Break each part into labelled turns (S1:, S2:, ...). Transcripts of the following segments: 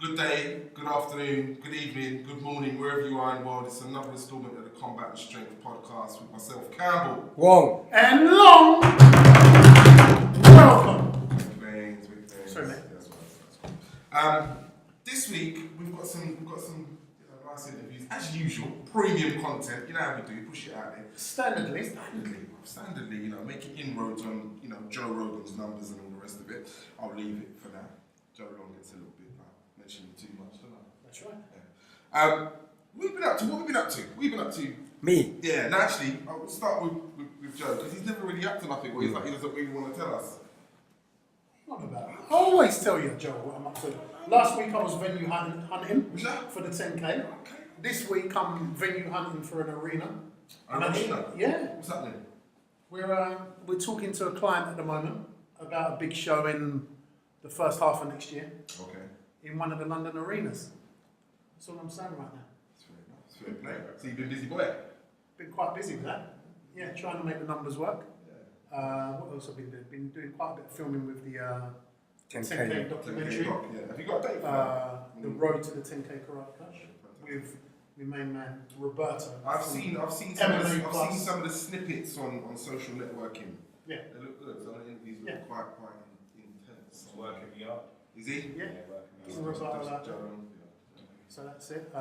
S1: Good day, good afternoon, good evening, good morning, wherever you are in the world. It's another installment of the Combat and Strength podcast with myself, Campbell.
S2: Wong
S3: and Long. Welcome.
S1: Big things.
S3: Sorry, mate.
S1: This week we've got some nice interviews as usual. Premium content. You know how we do. Push it out there.
S3: Standardly,
S1: making inroads on Joe Rogan's numbers and all the rest of it. I'll leave it for now. Joe Rogan gets a little bit mentioning too much, don't I?
S3: That's right.
S1: Yeah. What have we been up to?
S2: me.
S1: Yeah, and actually, I will start with Joe, because he's never really up to nothing, or he's like, he doesn't really want to tell us.
S3: Not about it. I always tell you, Joe, what I'm up to. Last week I was venue hunting
S1: Was that?
S3: for the 10K.
S1: Okay.
S3: This week I'm venue hunting for an arena.
S1: An arena?
S3: Yeah.
S1: What's happening?
S3: We're talking to a client at the moment about a big show in the first half of next year
S1: Okay.
S3: in one of the London arenas. That's all I'm saying right now.
S1: It's fair play. So you've been busy boy?
S3: Been quite busy with that. Yeah, trying to make the numbers work. What else have I been doing? Been doing quite a bit of filming with the 10K documentary.
S1: Yeah. Have you got a date for that?
S3: The Road to the 10K Karate Clash with my main man Roberto.
S1: I've seen some of the snippets on social networking.
S3: Yeah.
S1: They look good. Some of the interviews look quite intense.
S4: He's working me up.
S1: Is he?
S3: Yeah.
S1: He's So
S3: that's it.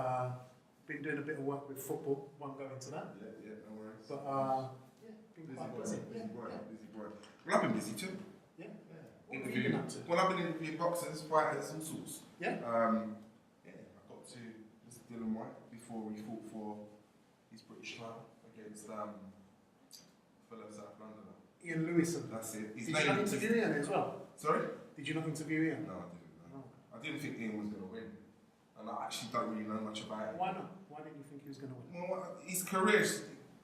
S3: Been doing a bit of work with football. Won't go into that.
S1: Yeah, no worries.
S3: But been quite busy.
S1: Busy boy. Well, I've been busy too.
S3: Yeah. What have you been up to?
S1: Well, I've been interviewing boxers, fighters, all sorts.
S3: Yeah.
S1: I got to Mr. Dylan White before he fought for his British title against fellow South Londoner.
S3: Ian Lewison.
S1: That's it.
S3: Did you not interview Ian as well?
S1: Sorry?
S3: Did you not interview Ian?
S1: No, I didn't. No. I didn't think Ian was going to win. And I actually don't really know much about it.
S3: Why not? Why didn't you think he was going to win?
S1: Well, his career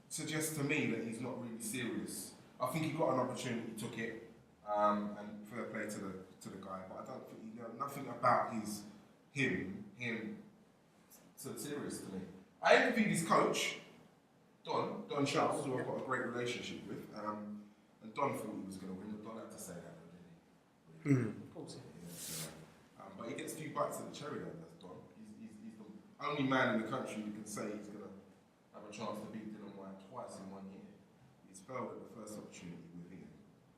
S1: suggests to me that he's not really serious. I think he got an opportunity, took it, and fair play to the guy. But I don't think nothing about him so serious to me. I interviewed his coach, Don Charles, who I've got a great relationship with, and Don thought he was going to win, but Don had to say that, didn't he?
S3: Of course.
S1: But he gets a few bites of the cherry, though, that's Don. He's the only man in the country who can say he's going to have a chance to beat Dylan White twice in 1 year. He's failed at the first opportunity with Ian,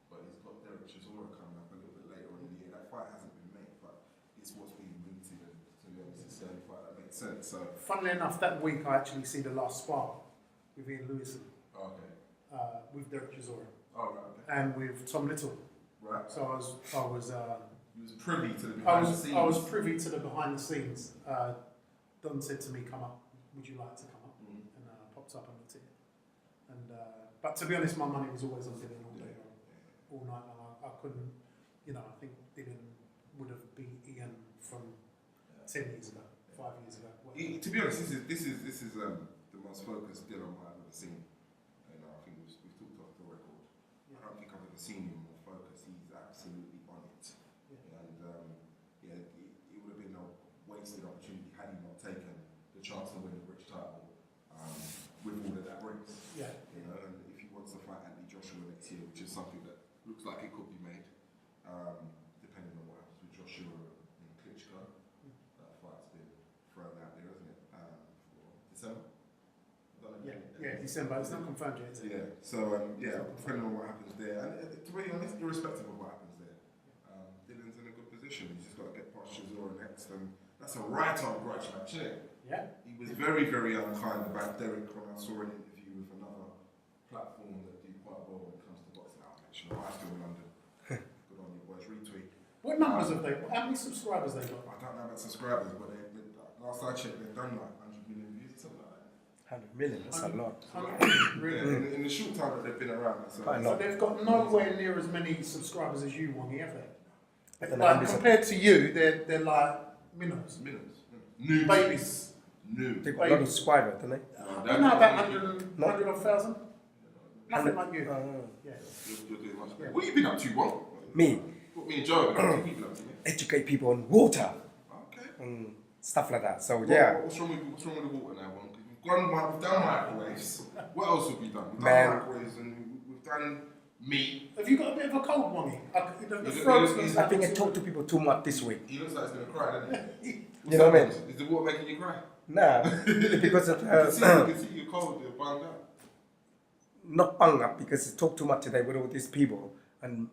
S1: but he's got Derek Chisora coming up a little bit later on in the year. That fight hasn't been made, but it's what's being mooted, and to be honest, it's the only fight that makes sense. So,
S3: funnily enough, that week I actually see the last spar with Ian Lewison.
S1: okay.
S3: With Derek Chisora.
S1: Oh, right, okay.
S3: And with Tom Little.
S1: Right.
S3: So I was
S1: He was privy to the behind the scenes.
S3: I was privy to the behind the scenes. Don said to me, "Come up. Would you like to come up?" And popped up on the ticket. And but to be honest, my money was always on Dylan all day, all night long. I couldn't, I think Dylan would have beat Ian from 10 years ago, 5 years ago.
S1: To be honest, this is the most focused Dylan I've ever seen. I think we've talked off the record. I don't think I've ever seen him more focused. He's absolutely on it. And it would have been a wasted opportunity had he not taken the chance to win the British title with all that brings.
S3: Yeah.
S1: And if he wants to fight Anthony Joshua next year, which is something that looks like it could be made, depending on what happens with Joshua and Klitschko. That fight's been thrown out there, isn't it? For December.
S3: Yeah, December. It's not confirmed yet, is it?
S1: Yeah. So depending on what happens there, and to be honest, irrespective of what happens there, Dylan's in a good position. He's just got to get past Chisora next, and that's a right on grudge match, isn't it?
S3: Yeah.
S1: He was very, very unkind about Derek when I saw an interview with another platform that do quite well when it comes to boxing. Actually, I feel London. Good on you boys. Retweet.
S3: What numbers have they? How many subscribers they got?
S1: I don't know about subscribers, but last I checked, they've done like 100 million views, something like that.
S2: 100 million, that's a lot.
S3: Really?
S1: In the short time that they've been around. So
S3: they've got nowhere near as many subscribers as you, Wongy, have they?
S2: Like,
S3: compared to you, they're like minnows.
S1: New
S3: babies.
S1: New.
S2: They've got a lot of subscribers, don't they?
S3: I don't know about 100 odd thousand. Nothing like you.
S1: Yeah. You're doing much better. What have you been up to, Wong?
S2: Me?
S1: What me and Joe have been up to? What have you been up to, mate?
S2: Educate people on water.
S1: Okay.
S2: And stuff like that. So, yeah.
S1: What's wrong with the water now, Wong? We've done microwaves. What else have we done? We've done
S2: Man.
S1: microwaves and we've done Me.
S3: Have you got a bit of a cold, Wongy? The
S1: He's-
S3: throat's
S1: he's-
S3: not
S2: I think I
S3: sounding
S2: talked to people too much this week.
S1: He looks like he's gonna cry, doesn't he?
S2: You know what I mean?
S1: Is the water making you cry?
S2: Nah, because of
S1: You can see you're cold, you're bunged up.
S2: not bung up because I talked too much today with all these people, and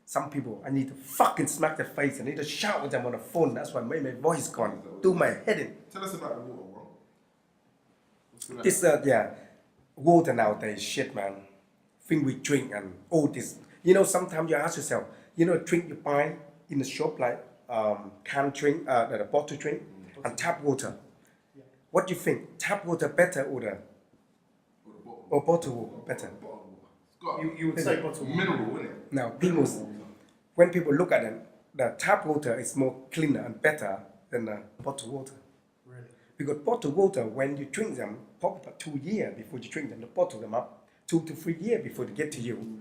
S2: some people I need to fucking smack their face. I need to shout at them on the phone. That's why my voice gone, do my head in.
S1: Tell us about the water, Wong. What's the
S2: This water nowadays, shit, man. Thing we drink and all this. You know, sometimes you ask yourself, you know, drink you buy in the shop like can drink, the bottle drink, and tap water.
S3: Yeah.
S2: What do you think? Tap water better or the or bottle water better?
S3: You would say bottle water.
S1: Mineral, wouldn't it?
S2: Now, when people look at it, the tap water is more cleaner and better than the bottled water.
S3: Really?
S2: Because bottled water, when you drink them, probably about 2 years before you drink them, you bottle them up, 2 to 3 years before they get to you.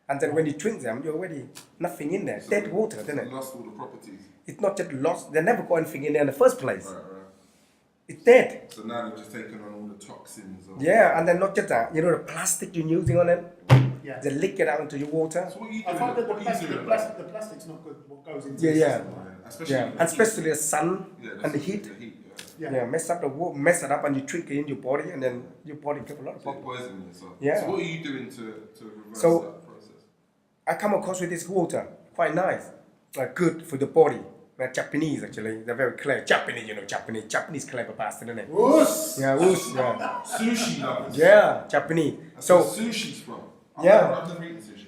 S2: And then when you drink them, you're already nothing in there.
S1: So
S2: Dead water, isn't
S1: It
S2: it?
S1: lost all the properties.
S2: It's not just lost, they never got anything in there in the first place.
S1: Right.
S2: It's dead.
S1: So now they're just taking on all the toxins.
S2: Yeah, and then not just that, you know the plastic you're using on it,
S3: Yeah.
S2: they leak it out into your water.
S1: So what are you
S3: I
S1: doing?
S3: find that
S1: What are you doing about it?
S3: the plastic's not good. What goes into
S2: Yeah,
S3: the
S2: yeah.
S3: system, right?
S1: Especially
S2: Yeah,
S1: with
S2: and
S1: the
S2: especially the sun
S1: heat.
S2: and the heat.
S3: Yeah.
S2: Yeah, mess up the water, mess it up, and you drink it in your body, and then your body gets a lot of
S1: So you're
S2: problems.
S1: poisoning yourself.
S2: Yeah.
S1: So what are you doing to reverse
S2: So-
S1: that process?
S2: I come across with this water, quite nice, good for the body. They're Japanese actually, they're very clever. Japanese clever bastard, isn't it?
S3: Woos!
S2: Yeah, yeah.
S1: Sushi lovers.
S2: Yeah, Japanese.
S1: That's
S2: So,
S1: where sushi's from.
S2: Yeah.
S1: I've never eaten sushi.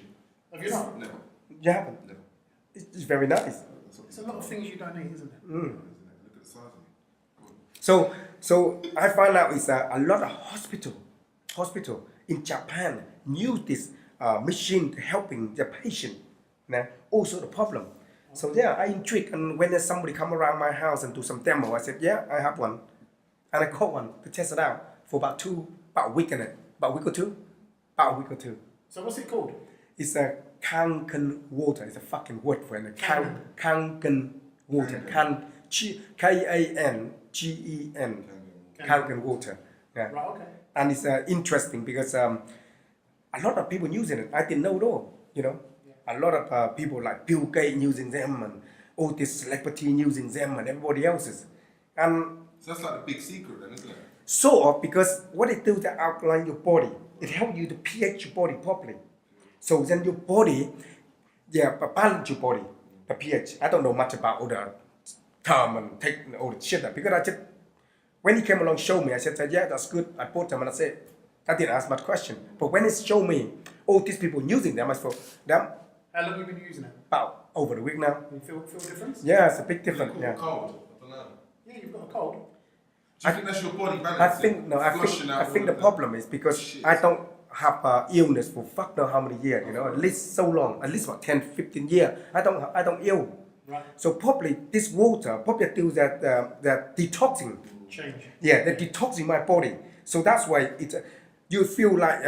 S3: Have you not?
S1: Never.
S2: you haven't.
S1: Never.
S2: It's very nice.
S1: That's what
S3: It's a lot of things you don't eat, isn't it?
S1: isn't it? Look at the size of it.
S2: So I find out is a lot of hospital in Japan use this machine helping the patient. Nah, also the problem. So yeah, I intrigued, and when there's somebody come around my house and do some demo, I said, yeah, I have one, and I got one to test it out for about a week about a week or two.
S3: So what's it called?
S2: It's a Kangen water. It's a fucking word for it. Kangen water. Kangen. Kangen water. Yeah.
S3: Right, okay.
S2: And it's interesting because a lot of people using it. I didn't know it all. You know, a lot of people like Bill Gates using them, and all this celebrity using them, and everybody else's. And
S1: So that's like the big secret then, isn't it?
S2: sort of, because what it does to outline your body, it helps you to pH your body properly. So then your body, balance your body, the pH. I don't know much about all the term and take all the shit because I just, when he came along showed me, I said, yeah, that's good. I bought them and I said, I didn't ask much question. But when it showed me all these people using them, I thought, damn,
S3: How long have you been using it?
S2: about over the week now.
S3: You feel difference?
S2: Yeah, it's a big
S1: Is it
S2: difference.
S1: called
S2: Yeah.
S1: cold? I don't know.
S3: Yeah, you've got a cold.
S1: Do you think that's your body
S2: I
S1: balancing?
S2: think
S1: Flushing out
S2: I think
S1: all
S2: the
S1: of
S2: problem is because
S1: shit.
S2: I don't have illness for fuck know how many years, you know, at least so long, at least about 10, 15 years. I don't ill.
S3: Right.
S2: So probably this water probably do that detoxing.
S3: Change.
S2: Yeah, they're detoxing my body. So that's why it's you feel like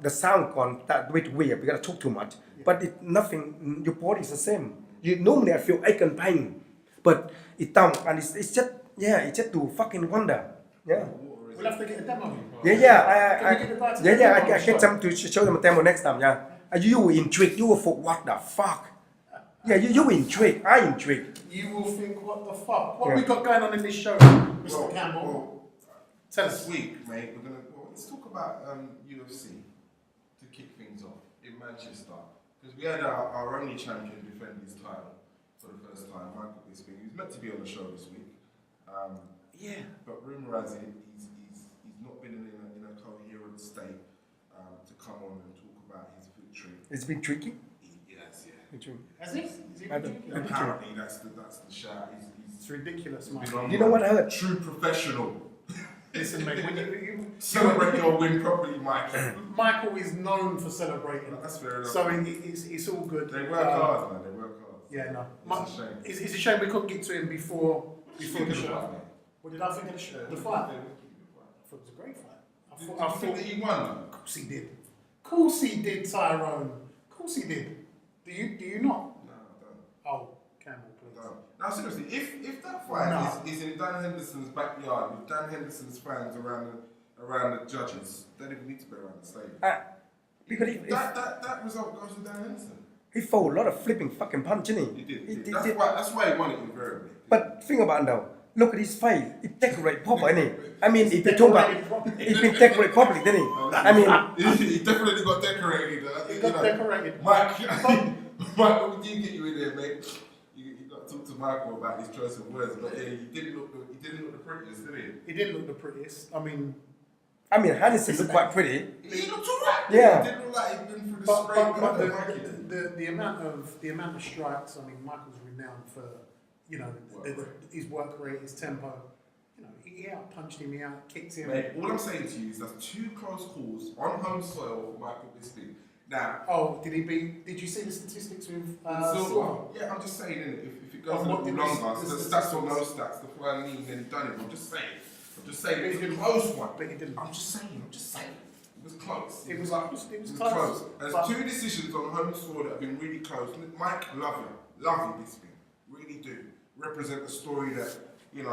S2: the sound gone that bit weird because I talk too much. But it nothing. Your body's the same. You normally I feel ache and pain, but it don't, and it's just to fucking wonder. Yeah.
S3: We'll have to get a demo.
S2: Yeah.
S3: Can we get the guy to do a demo?
S2: I get some to show them a demo next time. Yeah. You were intrigued. You were for what the fuck? Yeah, you were intrigued. I intrigued.
S3: You will think, what the fuck? What
S2: Yeah.
S3: we got going on in this show, Mr. Campbell?
S1: Well,
S3: Tell
S1: this
S3: us.
S1: week, mate, let's talk about UFC to kick things off in Manchester. Because we had our only champion defend his title for the first time, Michael Bisping. He was meant to be on the show this week. But rumour has it he's not been in a coherent state to come on and talk about his victory.
S2: It's been tricky.
S1: Yes, yeah.
S3: Has he? Is he
S2: I don't-
S3: ridiculous?
S1: Apparently, that's the shout.
S3: It's ridiculous,
S1: He's
S3: man.
S1: been on
S2: You know what I heard?
S1: True professional.
S3: Listen, mate, when you
S1: Celebrate your win properly, Michael.
S3: Michael is known for celebrating.
S1: That's fair enough.
S3: So it's all good.
S1: They work hard, man. They work hard.
S3: Yeah, no.
S1: It's a shame.
S3: It's a shame we couldn't get to him before the
S1: Think
S3: show.
S1: about it.
S3: What did I think of the show? The fight? I thought it was a great fight. I
S1: Did
S3: thought,
S1: you think that he won?
S3: of course he did. Of course he did, Tyrone. Of course he did. Do you not?
S1: No, I don't.
S3: Oh, Campbell, please.
S1: I don't. Now seriously, if that fight is in Dan Henderson's backyard with Dan Henderson's fans around the judges, they don't even need to be around the stadium.
S2: Because
S1: that result goes with Dan Henderson.
S2: he fought a lot of flipping fucking punch, didn't
S1: He
S2: he?
S1: did.
S2: He
S1: That's why he won it invariably.
S2: But think about it now. Look at his face. He decorated proper, isn't he? I mean, if you talk about, he's been decorated properly, didn't he? I mean,
S1: he definitely got decorated.
S3: He got decorated.
S1: Mike, what did you get you in there, mate? You got to talk to Michael about his choice of words, but yeah, he didn't look the prettiest, did he?
S3: He didn't look the prettiest. I mean,
S2: Henderson looked quite pretty.
S1: He looked alright.
S2: Yeah.
S1: He didn't look like he'd been through the
S3: but,
S1: spray.
S3: but the amount of strikes. I mean, Michael's renowned for his work rate, his tempo. You know, he out punched him, he out kicked him.
S1: Mate, all I'm saying to you is that's 2 close calls on home soil for Michael Bisping. Now,
S3: did you see the statistics with
S1: Silva? Yeah, I'm just saying, innit, if it goes a little longer, the stats or no stats, the flying knee, then he done it. I'm just saying, it was a close one.
S3: But he didn't.
S1: I'm just saying. It was close.
S3: It was
S1: close. There's 2 decisions on home soil that have been really close. Mike, love you Bisping, really do. Represent a story that, you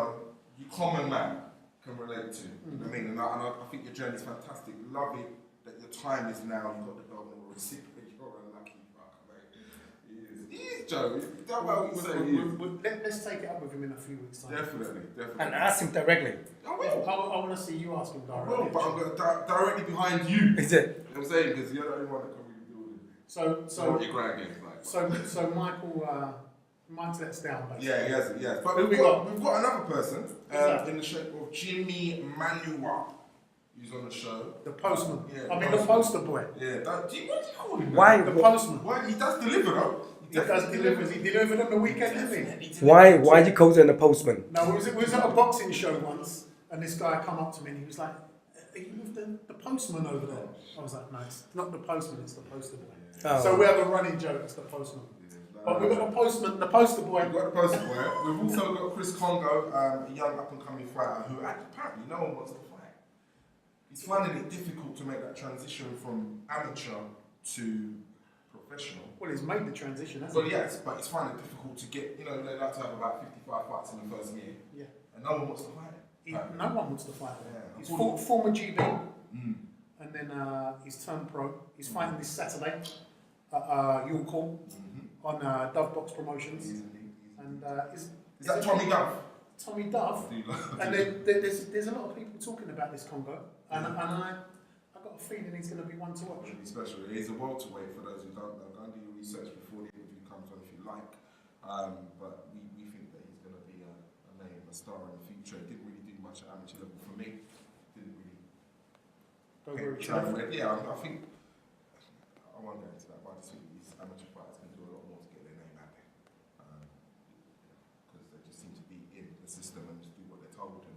S1: common man can relate to. You know what I mean? And I think your journey's fantastic. Love it that your time is now. You've got the belt and we're sick, but you're a lucky fuck, mate. He is, Joe. Don't know what you say.
S3: Let's take it up with him in a few weeks' time.
S1: Definitely.
S2: And ask him directly.
S1: I will.
S3: I want to see you ask him directly.
S1: I will, but I'm going to directly behind you.
S2: Is it?
S1: You know what I'm saying? Because you're the only one that can really do it.
S3: So
S1: what your grand game's like.
S3: So Michael. Mike's let us down, basically.
S1: Yeah, he has. But
S3: Who
S1: we've got another person in the shape of Jimi Manuwa, who's on the show.
S3: The postman.
S1: Yeah,
S3: the poster boy.
S1: Yeah, what do you call him?
S2: Why?
S3: The postman.
S1: Why? He does deliver, though.
S3: He does deliver. He delivered on the weekend, didn't he?
S2: Why you call him the postman?
S3: No, we was at a boxing show once, and this guy come up to me and he was like, "Are you with the postman over there?" I was like, "No, it's not the postman, it's the poster boy."
S2: Oh.
S3: So we have a running joke, it's the postman. But we've got the postman, the poster boy.
S1: We've got the poster boy. We've also got Chris Kongo, a young up-and-coming fighter who apparently no one wants to fight. He's finding it difficult to make that transition from amateur to professional.
S3: Well, he's made the transition, hasn't
S1: Well,
S3: he?
S1: yes, but it's finding it difficult to get, they like to have about 55 fights in the first year.
S3: Yeah.
S1: And no one wants to fight him.
S3: No one wants to fight him.
S1: Yeah.
S3: He's former GB, and then he's turned pro. He's fighting this Saturday at York Hall on Dove Box Promotions. And is
S1: that Tommy Dove?
S3: Tommy Dove. And there's a lot of people talking about this Congo, and I got a feeling he's going to be one to watch.
S1: Really special. He's a welterweight for those who don't know. Go and do your research before the interview comes on if you like. But we think that he's going to be a name, a star in the future. He didn't really do much at amateur level for me. Didn't really. Yeah, I think I won't go into that, but I just think these amateur fighters can do a lot more to get their name out there. Because they just seem to be in the system and just do what they're told, and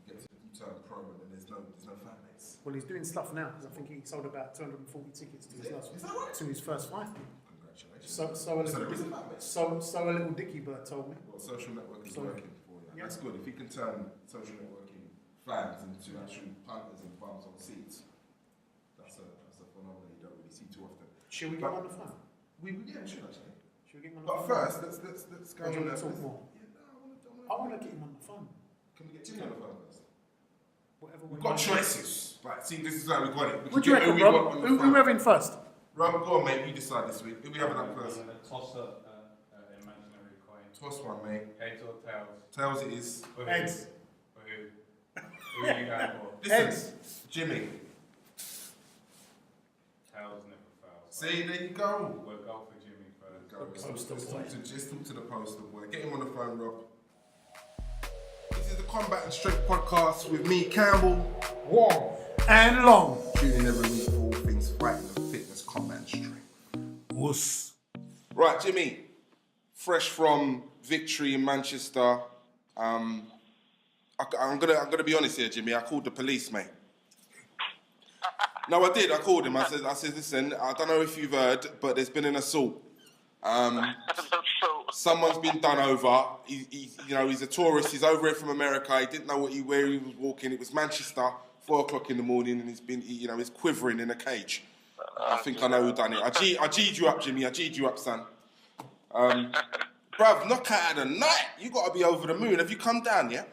S1: you turn pro and then there's no fan base.
S3: Well, he's doing stuff now because I think he sold about 240 tickets to his first fight.
S1: Congratulations.
S3: So a little Dickie Bird told me.
S1: Well, social network is working for you. Yeah. That's good. If you can turn social networking fans into actual punters and bums on seats, that's a phenomenon you don't really see too often.
S3: Should we get on the phone?
S1: We should actually.
S3: Should we get him on the
S1: But
S3: phone?
S1: first, let's go on.
S3: Talk more.
S1: Yeah, no,
S3: I want to get him on the phone.
S1: Can we get Jimmy on the phone first?
S3: Whatever.
S1: We've got choices. Like, see, this is how we got it.
S3: What do you reckon, Rob? Who we having first?
S1: Rob, go on, mate. You decide this week. Who we having up first?
S4: Toss up imaginary coin.
S1: Toss one, mate.
S4: Heads or tails?
S1: Tails it is.
S3: Heads.
S4: For who? Who are you going for?
S1: Listen, Jimmy.
S4: Tails never fails.
S1: See, there you go.
S4: We'll go for Jimmy first.
S1: Just talk to the poster boy. Get him on the phone, Rob. This is the Combat and Strength podcast with me, Campbell,
S3: Wong and Long.
S1: Tune in every week for all things fighting and fitness, combat and strength.
S3: Wuss.
S1: Right, Jimmy. Fresh from victory in Manchester. I'm gonna be honest here, Jimmy. I called the police, mate. No, I did. I called him. I said, listen, I don't know if you've heard, but there's been an assault. Someone's been done over. He's a tourist. He's over here from America. He didn't know where he was walking. It was Manchester, 4 o'clock in the morning, and he's quivering in a cage. I think I know who done it. I G'd you up, Jimmy. I G'd you up, son. Bruv, knockout of the night. You got to be over the moon. Have you come down yet?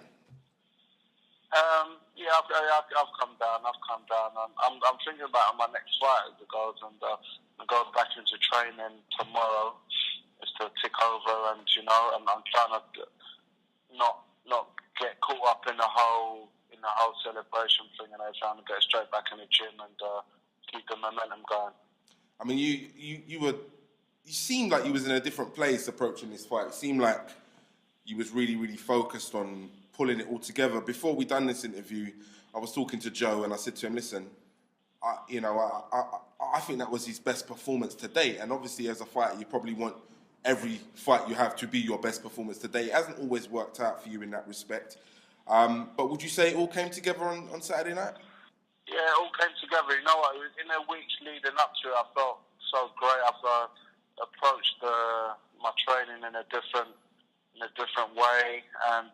S5: Yeah, I've come down. I'm thinking about my next fight as it goes, and I go back into training tomorrow. Is to tick over, and I'm trying to not get caught up in the whole celebration thing, and I'm trying to get straight back in the gym and keep the momentum going.
S1: I mean, you seemed like you was in a different place approaching this fight. It seemed like you was really, really focused on pulling it all together. Before we done this interview, I was talking to Joe and I said to him, listen, I think that was his best performance to date. And obviously as a fighter, you probably want every fight you have to be your best performance to date. It hasn't always worked out for you in that respect. But would you say it all came together on Saturday night?
S5: Yeah, it all came together. You know what? In the weeks leading up to it, I felt so great. I've approached my training in a different way, and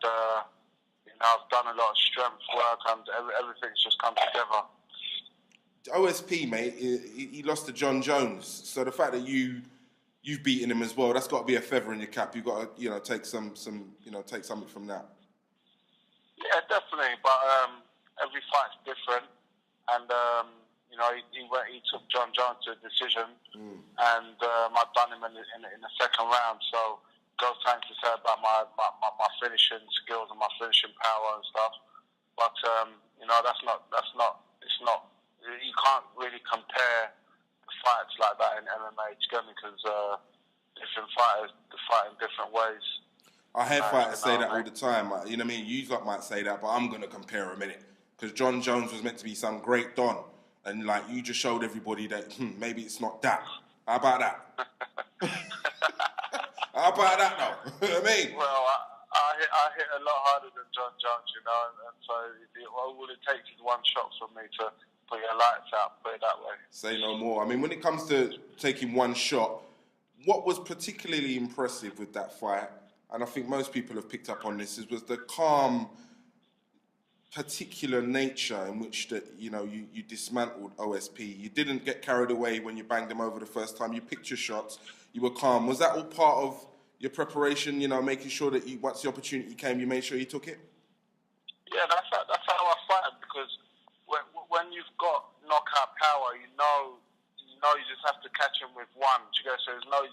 S5: I've done a lot of strength work, and everything's just come together.
S1: OSP, mate, he lost to John Jones. So the fact that you've beaten him as well, that's got to be a feather in your cap. You've got to take take something from that.
S5: Yeah, definitely. But every fight's different, and he took John Jones to a decision, and I've done him in the second round. So goes time to say about my finishing skills and my finishing power and stuff. But it's not. You can't really compare fights like that in MMA, because different fighters fight in different ways.
S1: I hear fighters say that all the time. You know what I mean? You lot might say that, but I'm going to compare a minute. Because John Jones was meant to be some great Don. And, you just showed everybody that, maybe it's not that. How about that? How about that, though? You know what I mean?
S5: Well, I hit a lot harder than John Jones, and so all it takes is one shot from me to put your lights out, put it that way.
S1: Say no more. I mean, when it comes to taking one shot, what was particularly impressive with that fight, and I think most people have picked up on this, was the calm, particular nature in which you dismantled OSP. You didn't get carried away when you banged him over the first time. You picked your shots. You were calm. Was that all part of your preparation? Making sure that once the opportunity came, you made sure you took it. Yeah,
S5: that's how I fight, because when you've got knockout power, you just have to catch him with one. So there's no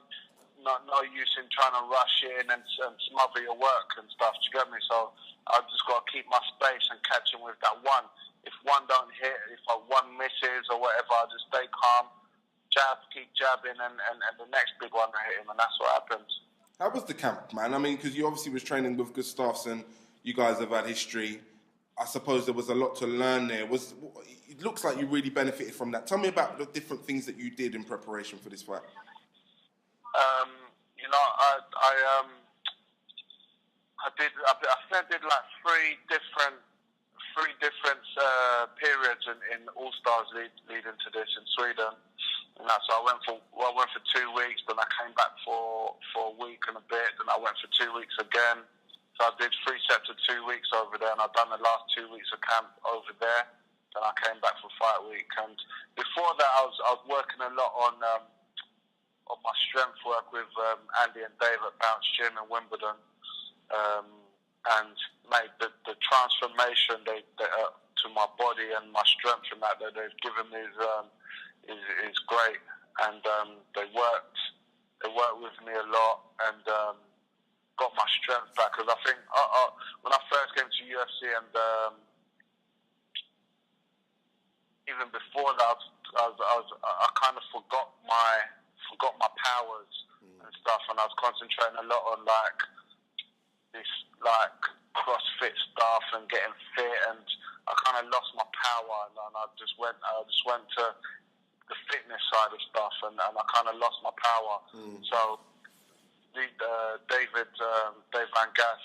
S5: use in trying to rush in and smother your work and stuff. Do you get me? So I just got to keep my space and catch him with that one. If one don't hit, if one misses or whatever, I just stay calm, keep jabbing, and the next big one I hit him, and that's what happens.
S1: How was the camp, man? I mean, because you obviously was training with Gustafsson. You guys have had history. I suppose there was a lot to learn there. It looks like you really benefited from that. Tell me about the different things that you did in preparation for this fight.
S5: I did like three different periods in All Stars leading to this in Sweden. And so I went for 2 weeks, then I came back for a week and a bit, and I went for 2 weeks again. So I did 3 sets of 2 weeks over there, and I've done the last 2 weeks of camp over there. Then I came back for fight week, and before that I was working a lot on my strength work with Andy and Dave at Bout's Gym in Wimbledon, and made the transformation to my body and my strength and that they've given me is great, and they worked with me a lot and got my strength back, because I think when I first came to UFC and even before that I kind of forgot my powers and stuff, and I was concentrating a lot on this CrossFit stuff and getting fit, and I kind of lost my power, and I just went to the fitness side of stuff, and I kind of lost my power. So Dave Van Gas,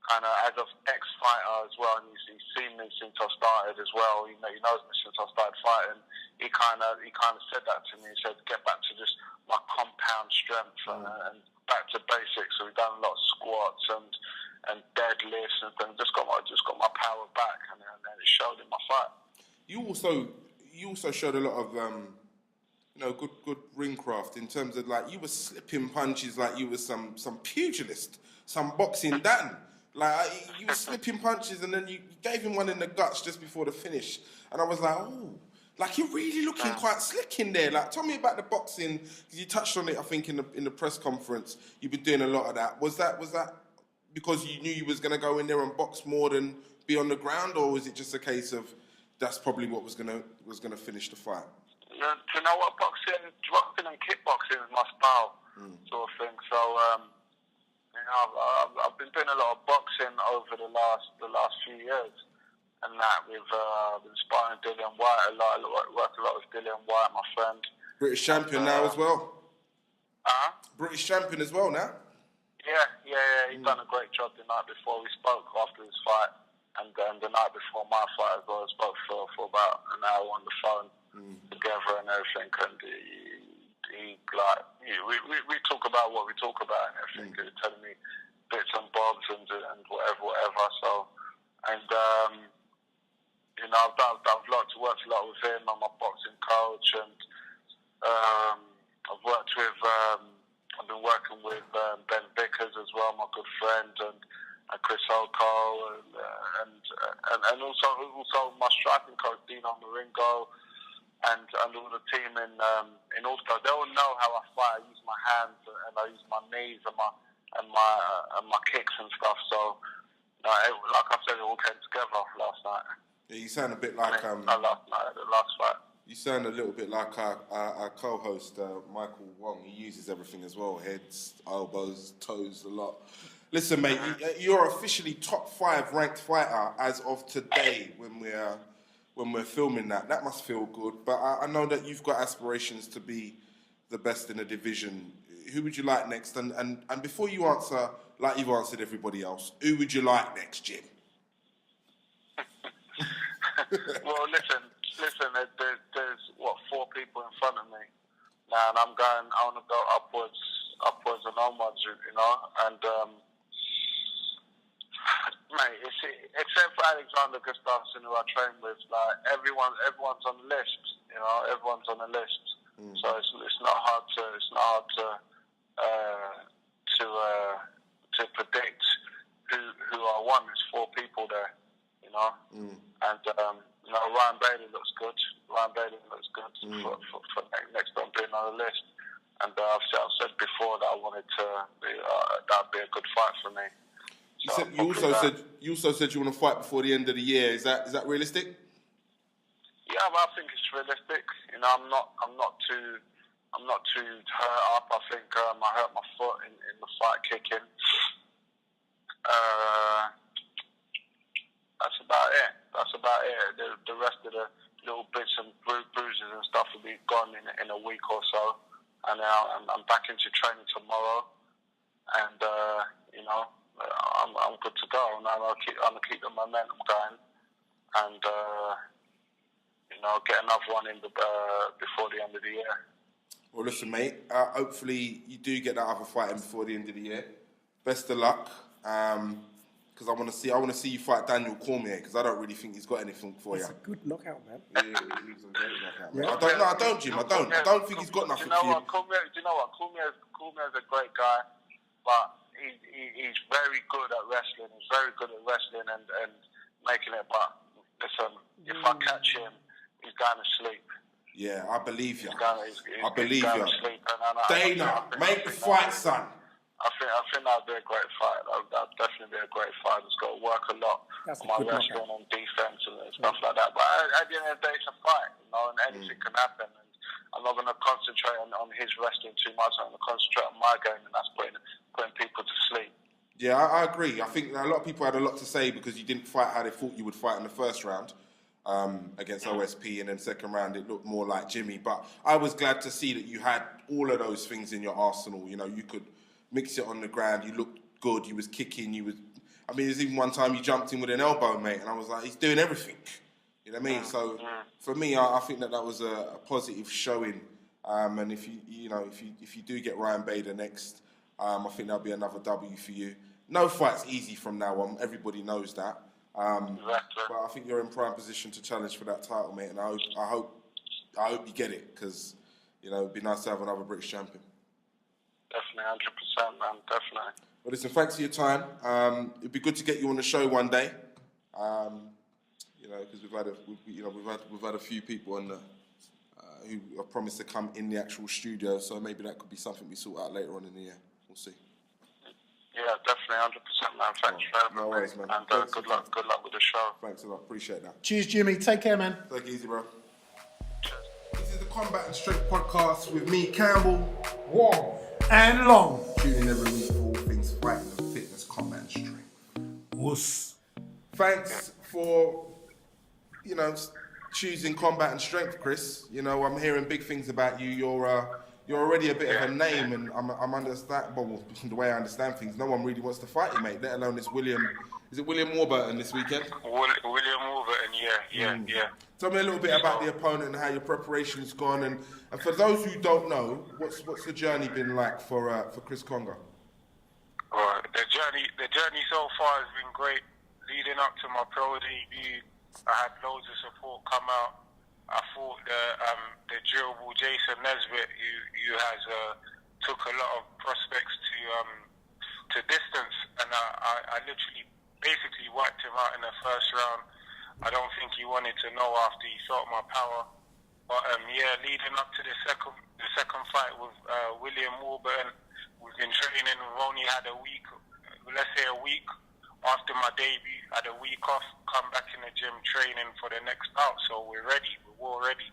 S5: kind of as an ex-fighter as well, and he's seen me since I started as well. He knows me since I started fighting. He kind of said that to me. He said, get back to just my compound strength and back to basics. So we've done a lot of squats and deadlifts and things. Just got my power back, and it showed in my fight.
S1: You also showed a lot of good ring craft in terms of you were slipping punches like you were some pugilist, some boxing Dan. Like, he was slipping punches, and then you gave him one in the guts just before the finish. And I was like, oh, like, you're really looking quite slick in there. Like, tell me about the boxing, because you touched on it, I think, in the press conference. You've been doing a lot of that. Was that because you knew you was going to go in there and box more than be on the ground, or was it just a case of that's probably what was gonna finish the fight?
S5: Do you know what? Boxing and kickboxing is my style, sort of thing. So, you know, I've been doing a lot of boxing over the last few years, and that with been sparring Dillian White a lot. I work a lot with Dillian White, my friend.
S1: British champion now as well. British champion as well now.
S5: Yeah. He done a great job the night before. We spoke after his fight, and the night before my fight as well. We spoke for about an hour on the phone together and everything. And we talk about what we talk about and everything. He was telling me bits and bobs and whatever. So, and you know, I've worked a lot with him. I'm a boxing coach, and I've been working with Ben Vickers as well, my good friend, and Chris Kongo, and also my striking coach Dino Maringo, and all the team in Ulster. They all know how I fight. I use my hands and I use my knees and my kicks and stuff. So, like I said, it all came together last night.
S1: Yeah, you sound a bit like
S5: last night, the last fight.
S1: You sound a little bit like our co-host Michael Wong. He uses everything as well: heads, elbows, toes, a lot. Listen, mate, you're officially top 5 ranked fighter as of today when we're filming that. That must feel good. But I know that you've got aspirations to be the best in the division. Who would you like next? And before you answer, like you've answered everybody else, who would you like next, Jim?
S5: Well, listen. There's 4 people in front of me now, and I want to go upwards and onwards, you know. And mate, except for Alexander Gustafsson, who I train with, like everyone's on the list, you know. Everyone's on the list, so it's not hard to predict who I want. There's 4 people there, you know, and you know, Ryan Bailey looks good. For next on being on the list. And I've said before that I wanted to that'd be a good fight for me. So
S1: You also said you want to fight before the end of the year. Is that realistic?
S5: Yeah, I think it's realistic. You know, I'm not too hurt up. I think I hurt my foot in the fight kicking. That's about it. The rest of the little bits and bruises and stuff will be gone in a week or so. And now I'm back into training tomorrow, and you know, I'm good to go. And I'm gonna keep the momentum going, and you know, get another one in before the end of the year.
S1: Well, listen, mate. Hopefully you do get that other fight in before the end of the year. Best of luck. Because I want to see you fight Daniel Cormier, because I don't really think he's got anything for you.
S2: It's a good knockout, man.
S1: Yeah, he's a great knockout, man. I don't, Jim. I don't think he's got nothing for you.
S5: Do you know what? Cormier's a great guy, but he's very good at wrestling. He's very good at wrestling and making it. But listen, if I catch him, he's going to sleep.
S1: Yeah, I believe you.
S5: I believe you.
S1: Dana, make the fight, son.
S5: I think that'd be a great fight. That'd definitely be a great fight. It's got to work a lot on my wrestling and defense and stuff like that. But at the end of the day, it's a fight, you know, and anything can happen. And I'm not going to concentrate on his wrestling too much. I'm going to concentrate on my game, and that's putting people to sleep.
S1: Yeah, I agree. I think a lot of people had a lot to say because you didn't fight how they thought you would fight in the first round against OSP, and then second round it looked more like Jimmy. But I was glad to see that you had all of those things in your arsenal. You know, you could mix it on the ground. You looked good. You was kicking. I mean, there's even one time you jumped in with an elbow, mate, and I was like, he's doing everything. You know what I mean? So for me, I think that was a positive showing. And if you do get Ryan Bader next, I think that'll be another W for you. No fight's easy from now on. Everybody knows that. But I think you're in prime position to challenge for that title, mate. And I hope you get it, because you know it'd be nice to have another British champion.
S5: Definitely, 100%, man. Definitely.
S1: Well, listen, thanks for your time. It'd be good to get you on the show one day. You know, because we've had a few people on the, who have promised to come in the actual studio, so maybe that could be something we sort out later on in the year. We'll see.
S5: Yeah, definitely, 100%, man. Thanks for having
S1: no
S5: me.
S1: worries, man.
S5: And
S1: Thanks
S5: good
S1: for your
S5: luck with the show.
S1: Thanks a lot. Appreciate that.
S3: Cheers, Jimmy. Take care, man.
S1: Take it easy, bro. This is the Combat and Strength podcast with me, Campbell,
S2: Wong
S3: And Long.
S1: Tune in every week for all things fighting and fitness, combat and strength.
S3: Wuss.
S1: Thanks for, you know, choosing combat and strength, Chris. You know, I'm hearing big things about you. You're already a bit of a name, and I'm understand. Well, the way I understand things, no one really wants to fight you, mate. Let alone this William. Is it William Warburton this weekend?
S5: William Warburton, yeah.
S1: Tell me a little bit about the opponent and how your preparation's gone, and for those who don't know, what's the journey been like for Chris Kongo?
S5: Well, the journey so far has been great. Leading up to my pro debut, I had loads of support come out. I fought the durable Jason Nesbitt, who has took a lot of prospects to distance, and I literally basically wiped him out in the first round. I don't think he wanted to know after he felt my power. But leading up to the second fight with William Warburton, we've been training. We've only had a week, let's say a week after my debut. Had a week off, come back in the gym training for the next bout. So we're ready. We're all ready.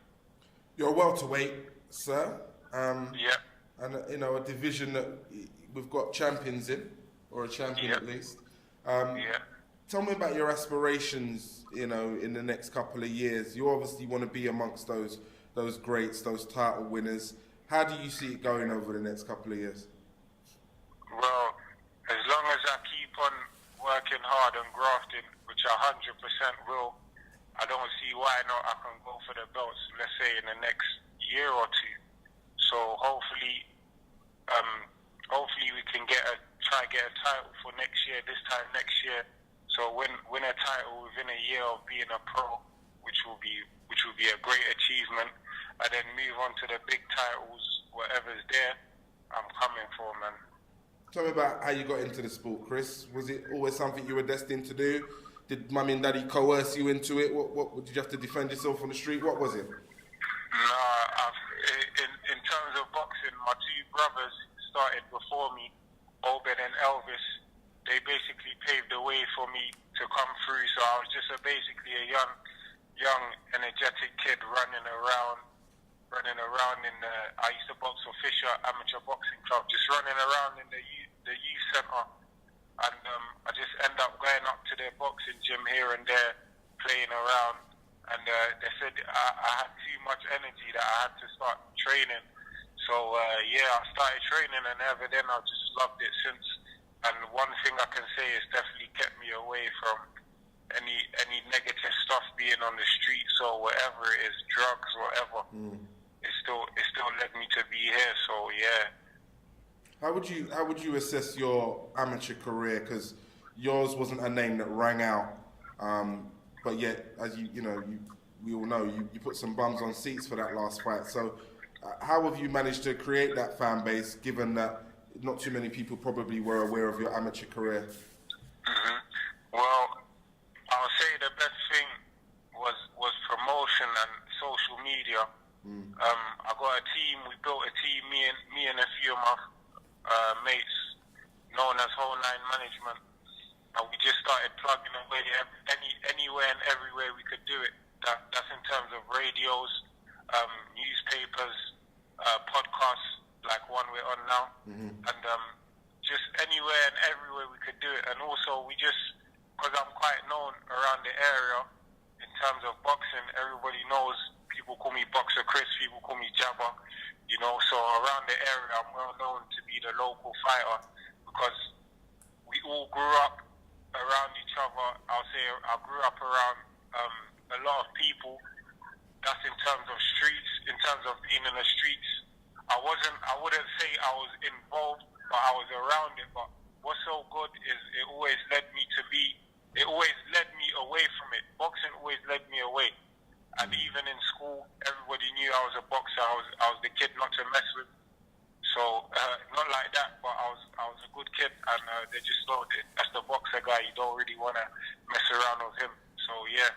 S1: You're a welterweight, sir.
S5: Yeah.
S1: And you know, a division that we've got champions in, or a champion at least. Tell me about your aspirations, you know, in the next couple of years. You obviously want to be amongst those greats, those title winners. How do you see it going over the next couple of years?
S5: Well, as long as I keep on working hard and grafting, which I 100% will, I don't see why not I can go for the belts, let's say in the next year or two. So hopefully we can try get a title for next year, this time next year. So win a title within a year of being a pro, which will be a great achievement, and then move on to the big titles, whatever's there. I'm coming for, man.
S1: Tell me about how you got into the sport, Chris. Was it always something you were destined to do? Did mummy and daddy coerce you into it? What did you have to defend yourself on the street? What was it?
S5: No, in terms of boxing, my two brothers started before me, Obed and Elvis. They basically paved the way for me to come through. So I was just basically a young, energetic kid running around in the. I used to box for Fisher Amateur Boxing Club, just running around in the youth centre, and I just end up going up to their boxing gym here and there, playing around. And they said I had too much energy that I had to start training. So I started training, and ever then I just loved it since. And one thing I can say is definitely kept me away from any negative stuff being on the streets or whatever it is, drugs, whatever. It still led me to be here. So yeah.
S1: How would you assess your amateur career? Because yours wasn't a name that rang out, but yet, as we all know, you put some bums on seats for that last fight. So how have you managed to create that fan base, given that not too many people probably were aware of your amateur career?
S5: Well, I'll say the best thing was promotion and social media. I got a team. We built a team. Me and a few of my mates, known as Whole Nine Management, and we just started plugging away anywhere and everywhere we could do it. That's in terms of radios, newspapers, podcasts, like one we're on now, and just anywhere and everywhere we could do it. And also because I'm quite known around the area in terms of boxing, everybody knows, people call me Boxer Chris, people call me Jabba, so around the area I'm well known to be the local fighter, because we all grew up around each other. I'll say I grew up around a lot of people. That's in terms of streets, in terms of being in the streets. I wouldn't say I was involved, but I was around it. But what's so good is it always led me away from it. Boxing always led me away. And even in school, everybody knew I was a boxer. I was the kid not to mess with. So not like that, but I was a good kid, and you don't really want to mess around with him. So yeah.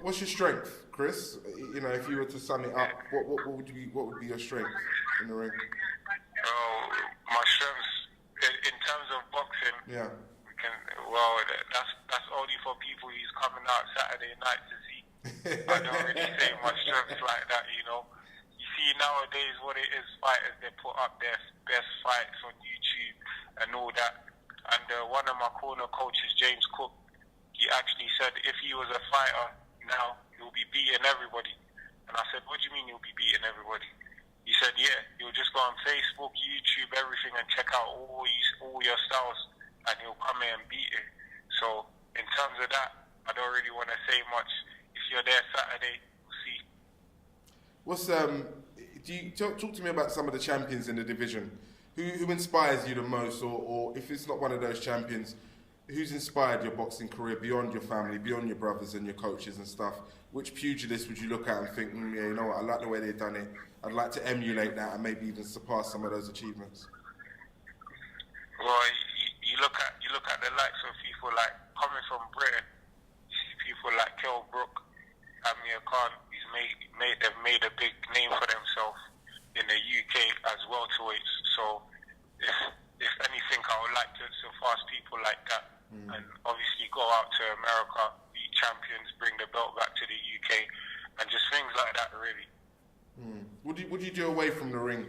S1: What's your strength, Chris? You know, if you were to sum it up, what would be your strength in the ring?
S5: My strengths in terms of boxing.
S1: Yeah.
S5: That's only for people who's coming out Saturday night to see. I don't really say my strengths like that, you know. You see nowadays what it is, fighters, they put up their best fights on YouTube and all that. And one of my corner coaches, James Cook, he actually said if he was a fighter now, he'll be beating everybody. And I said, what do you mean he'll be beating everybody? He said, yeah, he'll just go on Facebook, YouTube, everything, and check out all your styles, and he'll come in and beat it. So in terms of that, I don't really want to say much. If you're there Saturday, we'll see.
S1: Do you talk to me about some of the champions in the division? Who inspires you the most, or if it's not one of those champions, who's inspired your boxing career beyond your family, beyond your brothers and your coaches and stuff? Which pugilist would you look at and think, yeah, you know what, I like the way they've done it. I'd like to emulate that and maybe even surpass some of those achievements.
S5: Well, you look at the likes of people like coming from Britain, people like Kell Brook, Amir Khan, they've made a big name for themselves in the UK as welterweights. So if anything, I would like to surpass people like that, and obviously go out to America, be champions, bring the belt back to the UK, and just things like that, really.
S1: What do you do away from the ring,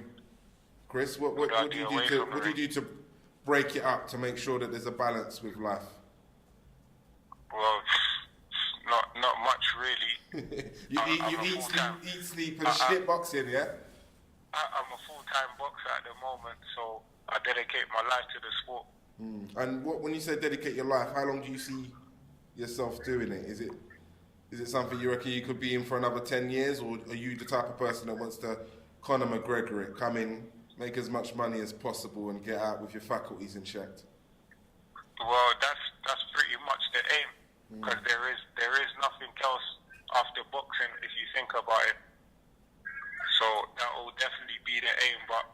S1: Chris? What do you do to break it up to make sure that there's a balance with life?
S5: Well, not much really.
S1: you eat, sleep, and shit boxing, yeah?
S5: I'm a full-time boxer at the moment, so I dedicate my life to the sport.
S1: And when you say dedicate your life, how long do you see yourself doing it? Is it something you reckon you could be in for another 10 years, or are you the type of person that wants to Conor McGregor it, come in, make as much money as possible, and get out with your faculties in check?
S5: Well, that's pretty much the aim, because there is nothing else after boxing if you think about it. So that will definitely be the aim, but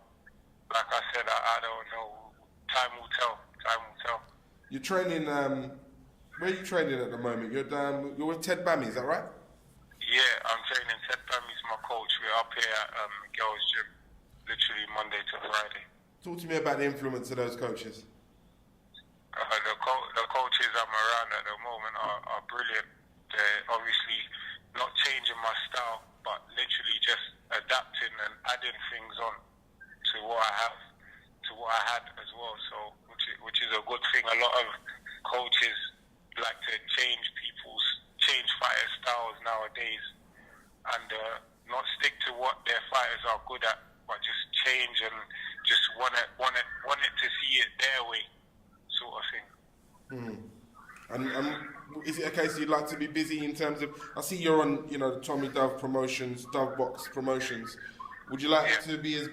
S5: like I said, I don't know. Time will tell.
S1: You're training. Where are you training at the moment? You're with Ted Bammy, is that right?
S5: Yeah, I'm training. Ted Bammy's my coach. We're up here at Girls Gym, literally Monday to Friday.
S1: Talk to me about the influence of those coaches.
S5: The coaches I'm around at the moment are brilliant. They're obviously not changing my style, but literally just adapting and adding things on to what I had as well. So, which is a good thing. A lot of coaches like to change fighter styles nowadays, and not stick to what their fighters are good at, but just change and just want it to see it their way, sort of thing.
S1: And is it a case you'd like to be busy in terms of? I see you're on, the Tommy Dove promotions, Dove Box promotions. Would you like to be as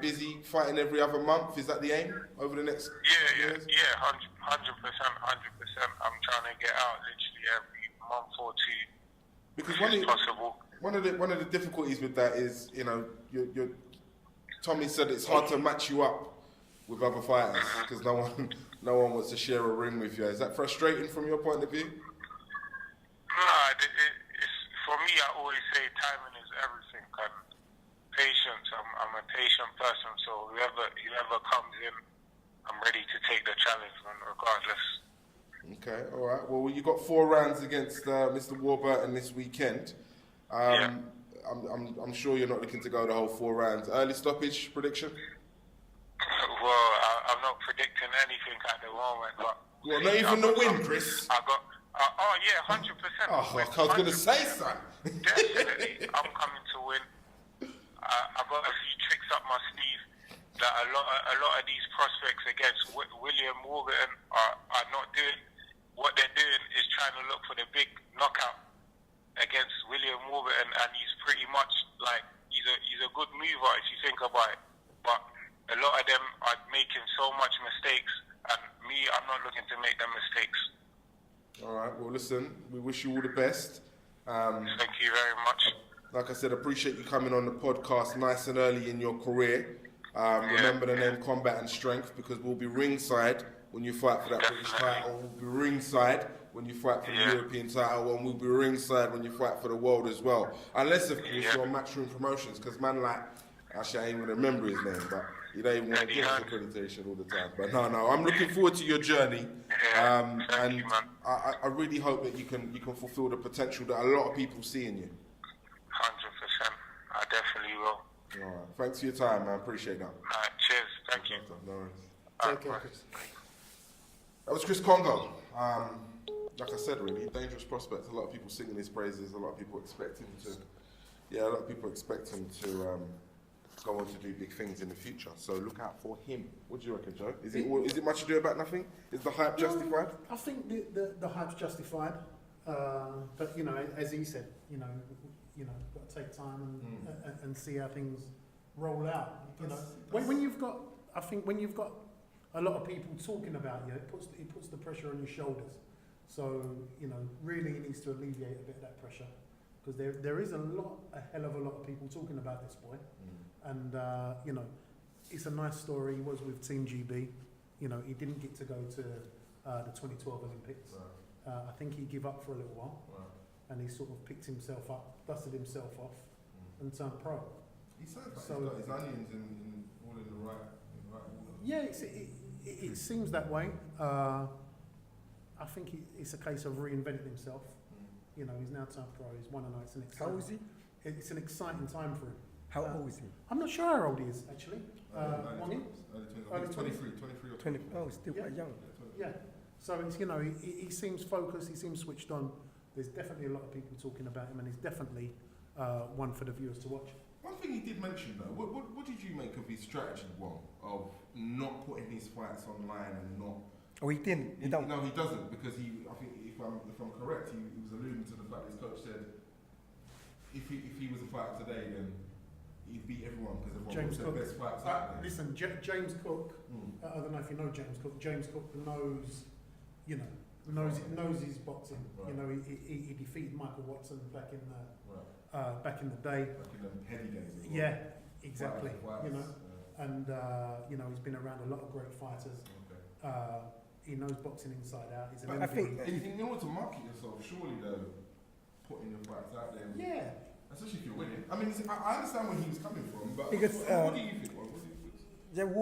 S1: busy fighting every other month? Is that the aim over the next?
S5: Yeah, 100%. I'm trying to get out literally every month or two.
S1: Because
S5: possible.
S1: One of the difficulties with that is, Tommy said it's hard to match you up with other fighters because no one wants to share a ring with you. Is that frustrating from your point of view?
S5: Nah, it's for me. I always say timing is everything. And patience. I'm a patient person, so whoever comes in, I'm ready to take the challenge, regardless.
S1: Okay, all right. Well, you got 4 rounds against Mr. Warburton this weekend. I'm sure you're not looking to go the whole 4 rounds. Early stoppage prediction?
S5: Well, I'm not predicting anything at the moment, but
S1: not even the win, Chris.
S5: I got. 100%.
S1: Oh, I was going to say so.
S5: Definitely, I'm coming to win. I've got a few tricks up my sleeve that a lot of these prospects against William Warburton are not doing. What they're doing is trying to look for the big knockout against William Warburton, and he's pretty much like he's a good mover if you think about it. But a lot of them are making so much mistakes, and me, I'm not looking to make them mistakes.
S1: All right. Well, listen, we wish you all the best.
S5: Thank you very much.
S1: Like I said, appreciate you coming on the podcast nice and early in your career. Remember the name Combat and Strength, because we'll be ringside when you fight for that British title. We'll be ringside when you fight for the European title, and we'll be ringside when you fight for the world as well. Unless, of course, you're on Matchroom Promotions, because man, like, actually, I ain't even remember his name, but you don't even want to give us accreditation all the time. But no, I'm looking forward to your journey, and I really hope that you can fulfill the potential that a lot of people see in you.
S5: 100%. I definitely will.
S1: All right. Thanks for your time, man. Appreciate that.
S5: All right, cheers. Thank you.
S1: No worries.
S3: Take care, Chris.
S1: That was Chris Kongo. Like I said, really dangerous prospect. A lot of people singing his praises. A lot of people expect him to. Yeah, a lot of people expect him to go on to do big things in the future. So look out for him. What do you reckon, Joe? Is it much ado about nothing? Is the hype justified?
S3: I think the hype's justified, but you know, as he said, you know, got to take time and see how things roll out. You know, when you've got, I think when you've got a lot of people talking about you, it puts the pressure on your shoulders. So you know, really, he needs to alleviate a bit of that pressure, because there is a hell of a lot of people talking about this boy, and you know, it's a nice story. He was with Team GB. You know, he didn't get to go to the 2012 Olympics. Right. I think he gave up for a little while, and he sort of picked himself up, dusted himself off, and turned pro.
S1: He sounds like he's got his onions in all in the right order.
S3: Yeah, it seems that way. I think it's a case of reinventing himself. You know, he's now turned pro. He's won a night.
S2: How old is he?
S3: It's an exciting time for him.
S2: How old is he?
S3: I'm not sure how old he is actually.
S1: Early 23 or
S2: 20. Oh, still quite young.
S3: Yeah. So it's, you know, he seems focused. He seems switched on. There's definitely a lot of people talking about him, and he's definitely one for the viewers to watch.
S1: One thing he did mention though, what did you make of his strategy, Wong, of not putting his fights online and not?
S2: Oh, he didn't. He don't.
S1: No, he doesn't, because I think if I'm correct, he was alluding to the fact his coach said if he was a fighter today, then he'd beat everyone because everyone was the best fights out there.
S3: Listen, James Cook. I don't know if you know James Cook. James Cook knows, you know, knows his boxing. Right. You know, he defeated Michael Watson back in the day.
S1: Back in the heady days.
S3: Yeah, exactly.
S1: Fights,
S3: you know, and you know, he's been around a lot of great fighters. Okay. He knows boxing inside out. He's
S1: I think in order to market yourself, surely though, putting your fights out there. Yeah. Especially if you're winning. I mean, I understand where he was coming from, but because, what do you think?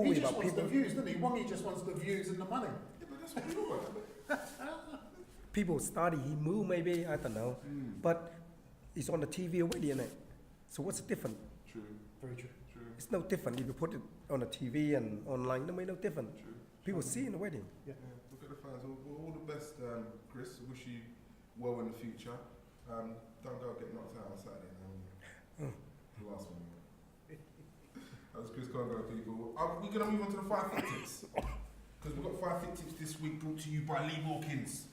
S3: He just wants the views, doesn't he? Wongy just wants the views and the money.
S1: Yeah, but that's what we all want.
S2: People study, he move maybe, I don't know. But it's on the TV already, isn't it? So what's the difference?
S1: True.
S3: Very true.
S2: It's no different if you put it on the TV and online, it makes no difference.
S1: True.
S2: People see in the wedding.
S1: Yeah. Look at the fans. All the best, Chris. Wish you well in the future. Don't go get knocked out on Saturday. The last one. That was Chris Kongo, people. We're going to move on to the 5 fit tips. Because we've got 5 fit tips this week brought to you by Lee Wilkins.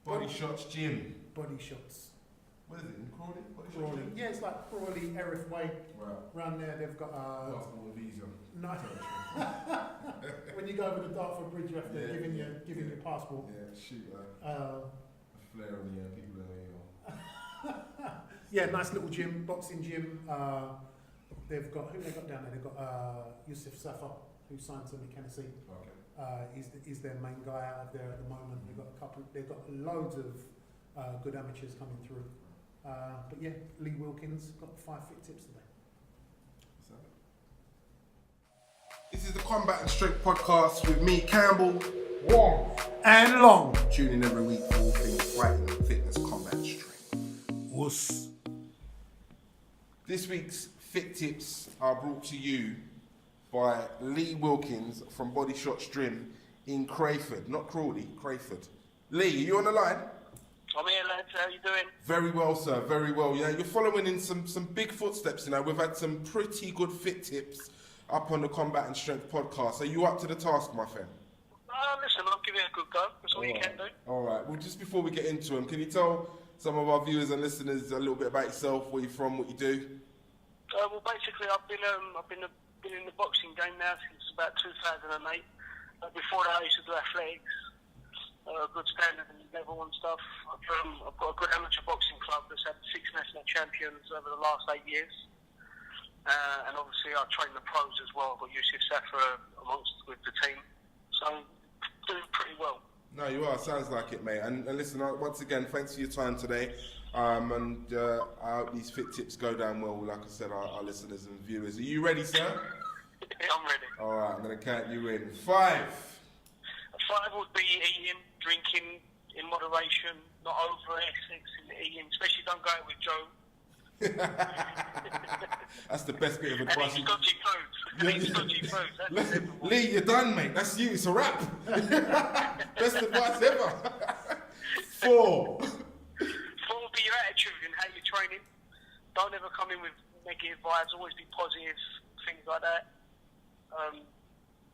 S1: Bodyshots Gym.
S3: Bodyshots.
S1: What is it? In Crawley?
S3: Crawley. Yeah, it's like Crawley, Erith Way.
S1: Right.
S3: Around there, they've got
S1: passport and visa.
S3: No. When you go over the Dartford Bridge, you have to give in your passport.
S1: Yeah, shoot. A flare on the people there.
S3: Yeah, nice little gym, boxing gym. They've got, who they got down there? They've got Yusuf Safa, who signed to Tennessee. Okay. He's their main guy out of there at the moment. They've got loads of good amateurs coming through. But yeah, Lee Wilkins got 5 fit tips today.
S1: This is the Combat and Strength podcast with me, Campbell,
S3: Wong and Long.
S1: Tune in every week for all things fighting, fitness, combat, and strength.
S3: Wuss.
S1: This week's fit tips are brought to you by Lee Wilkins from Bodyshots Gym in Crayford, not Crawley, Crayford. Lee, are you on the line?
S5: I'm here, lads. How you doing?
S1: Very well, sir. Very well. Yeah, you're following in some big footsteps. You know, we've had some pretty good fit tips up on the Combat and Strength podcast. Are you up to the task, my friend?
S5: Listen, I'll give it a good go. That's all you can do.
S1: All right. Well, just before we get into them, can you tell some of our viewers and listeners a little bit about yourself, where you're from, what you do?
S5: Well, basically, I've been in the boxing game now since about 2008. Before that, I used to do athletics, good standard and level and stuff. I've got a good amateur boxing club that's had 6 national champions over the last 8 years. And obviously I train the pros as well. I've got Yusuf Safa with the team. So doing pretty well.
S1: No, you are. Sounds like it, mate. And listen, once again, thanks for your time today. I hope these fit tips go down well. Like I said, our listeners and viewers. Are you ready, sir?
S5: Yeah, I'm ready.
S1: All right, I'm going to count you in. 5.
S5: 5 would be eating, drinking in moderation, not over eating, especially don't go out with Joe.
S1: That's the best bit of
S5: And
S1: advice.
S5: eat dodgy foods. Eat dodgy foods. That's everyone.
S1: Lee, you're done, mate. That's you. It's a wrap. Best advice ever. 4.
S5: 4 would be your attitude and how you're training. Don't ever come in with negative vibes. Always be positive. Things like that.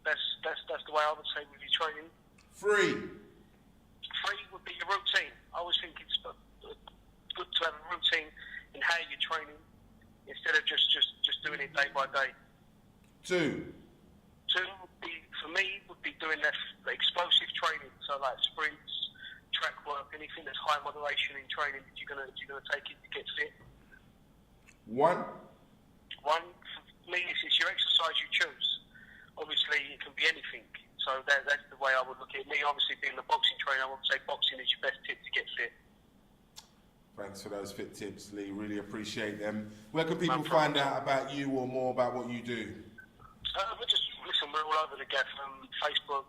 S5: That's the way I would say with your training.
S1: 3.
S5: 3 would be your routine. I always think it's good to have a routine in how you're training instead of just doing it day by day.
S1: 2.
S5: 2 would be, for me, would be doing the explosive training. So like sprints, track work, anything that's high moderation in training. If you're gonna take it to get fit.
S1: 1.
S5: 1 for me is it's your exercise you choose. Obviously, it can be anything. So that's the way I would look at it. Me, obviously, being a boxing trainer, I would say boxing is your best tip to get fit.
S1: Thanks for those fit tips, Lee. Really appreciate them. Where can people
S5: No problem.
S1: find out about you or more about what you do?
S5: We're all over the gaff on Facebook.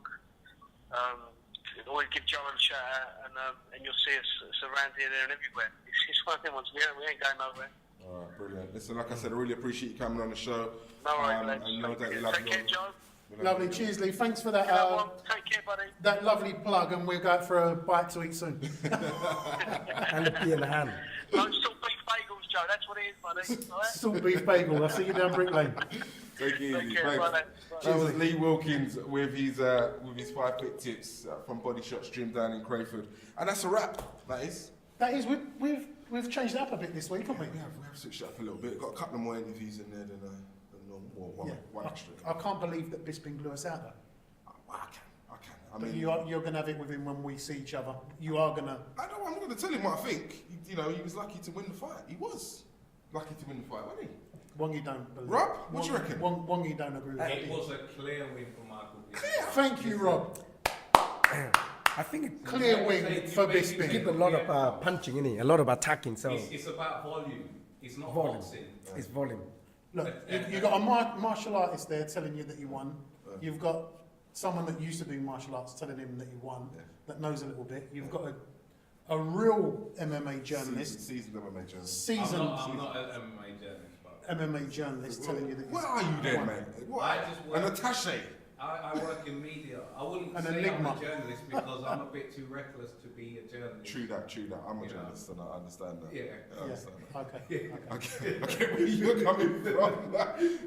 S5: Always give Joe a shout out, and you'll see us around here, there, and everywhere. It's one of them ones. We ain't going nowhere.
S1: All right, brilliant. Listen, like I said, I really appreciate you coming on the show.
S5: No worries,
S1: and know that you love
S5: Take care, Joe.
S3: Lovely. Cheers, Lee. Thanks for that.
S5: Take care, buddy.
S3: That lovely plug, and we'll go out for a bite to eat soon.
S2: And the pea in the hand.
S5: No salt beef bagels, Joe. That's what it is, buddy. All right?
S3: Salt beef bagel. I'll see you down Brick Lane.
S1: Take it easy.
S5: Take care,
S1: Thanks.
S5: bye.
S1: That was Lee Wilkins with his 5 fit tips from Bodyshots Gym down in Crayford. And that's a wrap, that is.
S3: That is, we've changed it up a bit this week, haven't we?
S1: We have switched it up a little bit. Got a couple of more interviews in there than normal.
S3: Yeah.
S1: One extra.
S3: I can't believe that Bisping blew us out though.
S1: I can. I
S3: But
S1: mean,
S3: you're going to have it with him when we see each other. You are going to.
S1: I'm going to tell him what I think. He was lucky to win the fight. He was lucky to win the fight, wasn't he?
S3: Wongy don't believe.
S1: Rob, what do you reckon?
S3: Wongy don't agree with that.
S4: It was a clear win for Michael.
S3: Thank you, Rob.
S2: I think it
S3: Clear win for Bisping.
S2: give a lot of punching in it, a lot of attacking. So
S4: It's about volume. It's not
S2: volume.
S4: boxing.
S2: It's volume.
S3: Look, you've got a martial artist there telling you that you won. You've got someone that used to do martial arts telling him that you won, that knows a little bit. You've got a real MMA journalist,
S1: Seasoned MMA journalist.
S3: seasoned
S4: I'm not an MMA journalist, but
S3: MMA journalist telling you that
S1: Where are you then, mate? What?
S4: I just
S1: An
S4: work-
S1: attaché.
S4: I work in media. I wouldn't
S3: An
S4: say
S3: enigma.
S4: I'm a journalist because I'm a bit too reckless to be a journalist.
S1: True that. I'm a
S4: You know.
S1: journalist and I understand that.
S4: Yeah.
S1: I understand that.
S3: Okay.
S1: I get where you're coming from.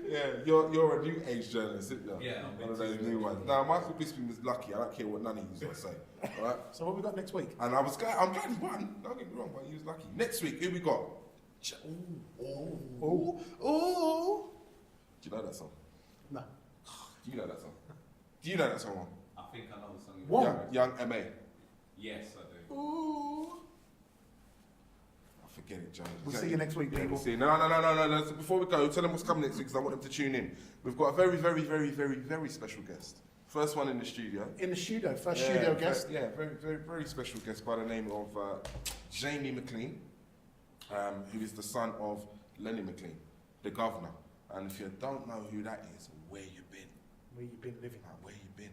S1: Yeah, you're a new age journalist, isn't you?
S4: Yeah, I'm
S1: One of
S4: a
S1: those
S4: bit
S1: new
S4: too-
S1: ones. Now, Michael Bisping was lucky. I don't care what none of you say. All right?
S3: So what we got next week?
S1: And I'm glad he won. Don't get me wrong, but he was lucky. Next week, who we got? Ooh. Do you know that song?
S3: No.
S1: Do you know that song? Do you know that song?
S4: I think I know the song.
S3: What?
S1: Young M.A.
S4: Yes, I do.
S1: Ooh. I forget it, Joe.
S3: We'll see you next week,
S1: Yeah,
S3: people.
S1: we'll see. No. So before we go, tell them what's coming next week because I want them to tune in. We've got a very, very, very, very, very special guest. First one in the studio.
S3: In the studio, first studio guest.
S1: Yeah, very, very, very special guest by the name of Jimi McLean, who is the son of Lenny McLean, the governor. And if you don't know who that is, where you been?
S3: Where you been living?
S1: Where you been?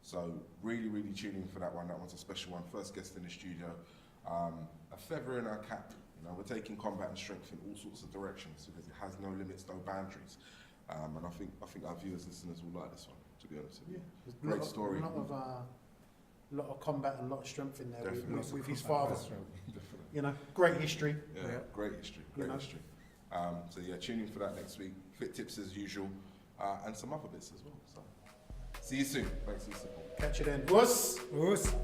S1: So really, really tune in for that one. That one's a special one. First guest in the studio. A feather in our cap. We're taking combat and strength in all sorts of directions because it has no limits, no boundaries. And I think our viewers, listeners will like this one. To be honest with you.
S3: There's
S1: Great story.
S3: A lot of combat and a lot of strength in there
S1: Definitely.
S3: with his father.
S1: Definitely.
S3: Great history.
S1: Yeah, great history. Great history. So yeah, tune in for that next week. Fit tips as usual, and some other bits as well. So see you soon. Thanks for your support.
S3: Catch you then. Wuss.
S2: Us.